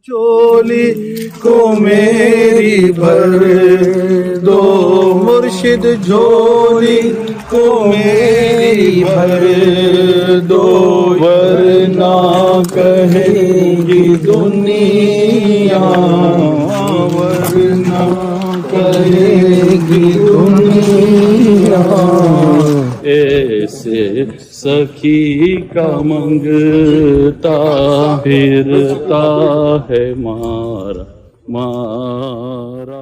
چولی کو میری بھر دو مرشد، جھولی کو میری بھر دو، ورنہ کہے گی دنیا، ورنہ کہے گی دنیا، ایسے سخی کا منگتا پھرتا ہے مارا مارا۔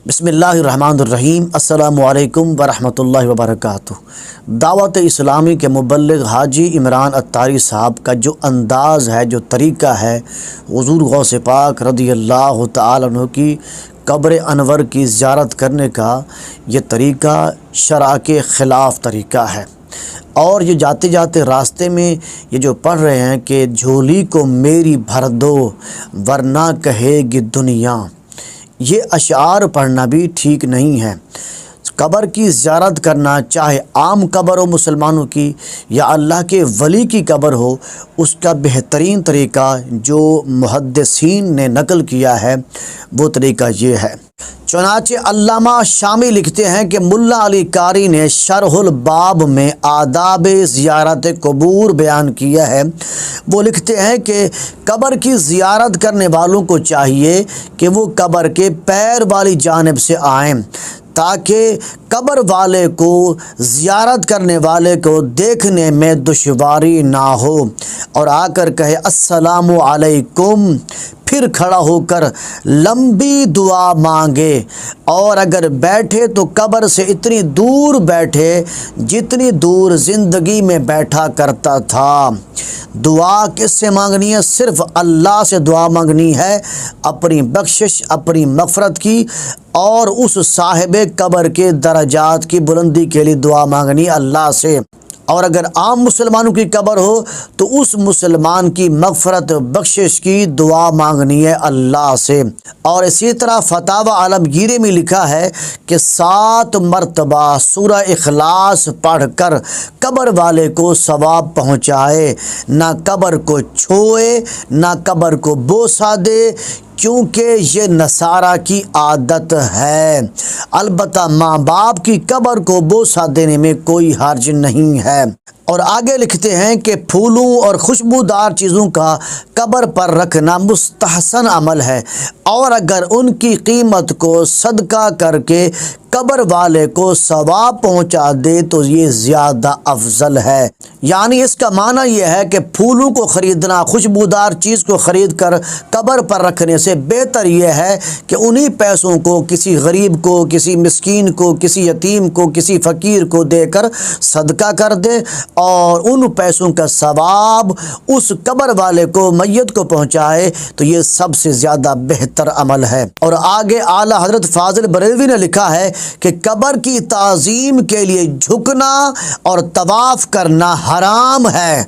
بسم اللہ الرحمن الرحیم۔ السلام علیکم ورحمۃ اللہ وبرکاتہ۔ دعوت اسلامی کے مبلغ حاجی عمران اتاری صاحب کا جو انداز ہے، جو طریقہ ہے، حضور غوث پاک رضی اللہ تعالیٰ عنہ کی قبر انور کی زیارت کرنے کا، یہ طریقہ شرع کے خلاف طریقہ ہے۔ اور یہ جاتے جاتے راستے میں یہ جو پڑھ رہے ہیں کہ جھولی کو میری بھر دو ورنہ کہے گی دنیا، یہ اشعار پڑھنا بھی ٹھیک نہیں ہے۔ قبر کی زیارت کرنا، چاہے عام قبر ہو مسلمانوں کی یا اللہ کے ولی کی قبر ہو، اس کا بہترین طریقہ جو محدثین نے نقل کیا ہے وہ طریقہ یہ ہے۔ چنانچہ علامہ شامی لکھتے ہیں کہ ملا علی قاری نے شرح الباب میں آداب زیارت قبور بیان کیا ہے۔ وہ لکھتے ہیں کہ قبر کی زیارت کرنے والوں کو چاہیے کہ وہ قبر کے پیر والی جانب سے آئیں تاکہ قبر والے کو زیارت کرنے والے کو دیکھنے میں دشواری نہ ہو، اور آ کر کہے السلام علیکم، پھر کھڑا ہو کر لمبی دعا مانگے، اور اگر بیٹھے تو قبر سے اتنی دور بیٹھے جتنی دور زندگی میں بیٹھا کرتا تھا۔ دعا کس سے مانگنی ہے؟ صرف اللہ سے دعا مانگنی ہے، اپنی بخشش، اپنی مغفرت کی، اور اس صاحب قبر کے درجات کی بلندی کے لیے دعا مانگنی اللہ سے۔ اور اگر عام مسلمانوں کی قبر ہو تو اس مسلمان کی مغفرت بخشش کی دعا مانگنی ہے اللہ سے۔ اور اسی طرح فتاوی عالمگیری میں لکھا ہے کہ 7 مرتبہ سورہ اخلاص پڑھ کر قبر والے کو ثواب پہنچائے، نہ قبر کو چھوئے نہ قبر کو بوسہ دے، کیونکہ یہ نصارہ کی عادت ہے۔ البتہ ماں باپ کی قبر کو بوسہ دینے میں کوئی حرج نہیں ہے۔ اور آگے لکھتے ہیں کہ پھولوں اور خوشبودار چیزوں کا قبر پر رکھنا مستحسن عمل ہے، اور اگر ان کی قیمت کو صدقہ کر کے قبر والے کو ثواب پہنچا دے تو یہ زیادہ افضل ہے۔ یعنی اس کا معنی یہ ہے کہ پھولوں کو خریدنا، خوشبودار چیز کو خرید کر قبر پر رکھنے سے بہتر یہ ہے کہ انہی پیسوں کو کسی غریب کو، کسی مسکین کو، کسی یتیم کو، کسی فقیر کو دے کر صدقہ کر دے، اور ان پیسوں کا ثواب اس قبر والے کو، میت کو پہنچائے، تو یہ سب سے زیادہ بہتر عمل ہے۔ اور آگے اعلیٰ حضرت فاضل بریلوی نے لکھا ہے کہ قبر کی تعظیم کے لیے جھکنا اور طواف کرنا حرام ہے،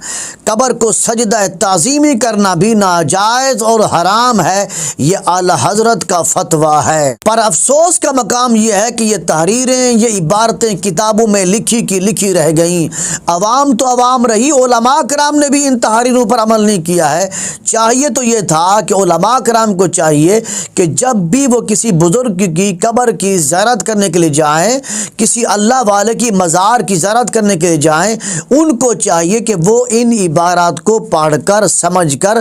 قبر کو سجدہ تعظیمی کرنا بھی ناجائز اور حرام ہے، یہ اعلیٰ حضرت کا فتویٰ ہے۔ پر افسوس کا مقام یہ ہے کہ یہ تحریریں، یہ عبارتیں کتابوں میں لکھی کی لکھی رہ گئیں، عوام تو عوام رہی، علماء کرام نے بھی ان تحریروں پر عمل نہیں کیا ہے۔ چاہیے تو یہ تھا کہ علماء کرام کو چاہیے کہ جب بھی وہ کسی بزرگ کی قبر کی زیارت کرنے کے لیے جائیں، کسی اللہ والے کی مزار کی زیارت کرنے کے لیے جائیں، ان کو چاہیے کہ وہ ان عبارات کو پڑھ کر سمجھ کر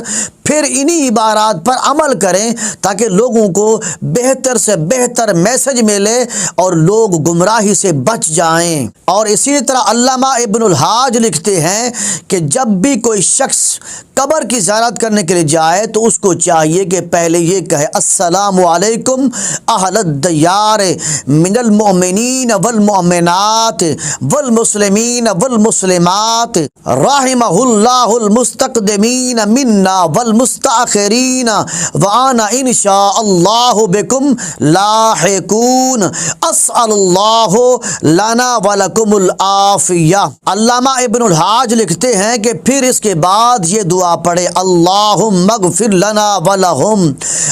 پھر انہی عبارات پر عمل کریں تاکہ لوگوں کو بہتر سے بہتر میسج ملے اور لوگ گمراہی سے بچ جائیں۔ اور اسی طرح علامہ ابن الحاج لکھتے ہیں کہ جب بھی کوئی شخص قبر کی زیارت کرنے کے لیے جائے تو اس کو چاہیے کہ پہلے یہ کہے السلام علیکم اہل الدیار من المؤمنین والمؤمنات والمسلمین والمسلمات رحمہ اللہ المستقدمین منا والمستاخرین وانا انشاء اللہ بکم لاحقون اسأل اللہ لنا ولکم العافیہ۔ علامہ ابن الحاج لکھتے ہیں کہ پھر اس کے بعد یہ دعا پڑھے اللہم اغفر لنا ولہم،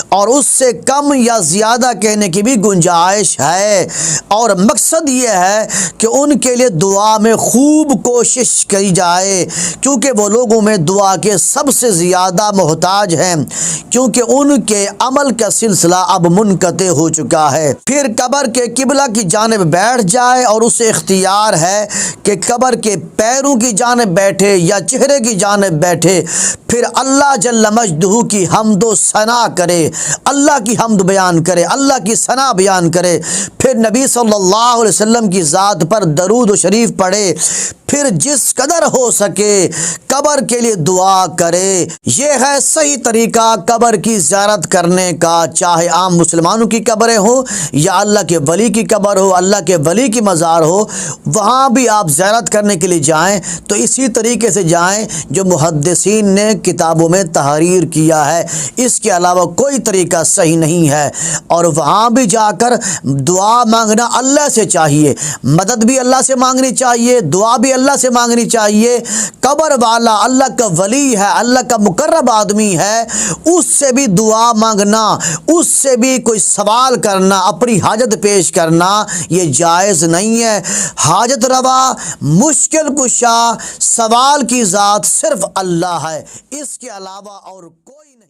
اور اس سے کم یا زیادہ کہنے کی بھی گنجائش ہے، اور مقصد یہ ہے کہ ان کے لیے دعا میں خوب کوشش کی جائے، کیونکہ وہ لوگوں میں دعا کے سب سے زیادہ محتاج محتاج ہیں کیونکہ ان کے عمل کا سلسلہ اب منقطع ہو چکا ہے۔ پھر قبر کے قبلہ کی جانب بیٹھ جائے اور اسے اختیار ہے کہ قبر کے پیروں کی جانب بیٹھے یا چہرے کی جانب بیٹھے، پھر اللہ جل مجدہ کی حمد و ثنا کرے، اللہ کی حمد بیان کرے، اللہ کی ثنا بیان کرے، پھر نبی صلی اللہ علیہ وسلم کی ذات پر درود و شریف پڑھے، پھر جس قدر ہو سکے قبر کے لیے دعا کرے۔ یہ ہے صحیح طریقہ قبر کی زیارت کرنے کا، چاہے عام مسلمانوں کی قبریں ہوں یا اللہ کے ولی کی قبر ہو، اللہ کے ولی کی مزار ہو، وہاں بھی آپ زیارت کرنے کے لیے جائیں تو اسی طریقے سے جائیں جو محدثین نے کتابوں میں تحریر کیا ہے، اس کے علاوہ کوئی طریقہ صحیح نہیں ہے۔ اور وہاں بھی جا کر دعا مانگنا اللہ سے چاہیے، مدد بھی اللہ سے مانگنی چاہیے، دعا بھی اللہ سے مانگنی چاہیے۔ قبر والا اللہ کا ولی ہے، اللہ کا مقرب آدمی ہے، اس سے بھی دعا مانگنا، اس سے بھی کوئی سوال کرنا، اپنی حاجت پیش کرنا یہ جائز نہیں ہے۔ حاجت روا، مشکل کشا، سوال کی ذات صرف اللہ ہے، اس کے علاوہ اور کوئی نہیں۔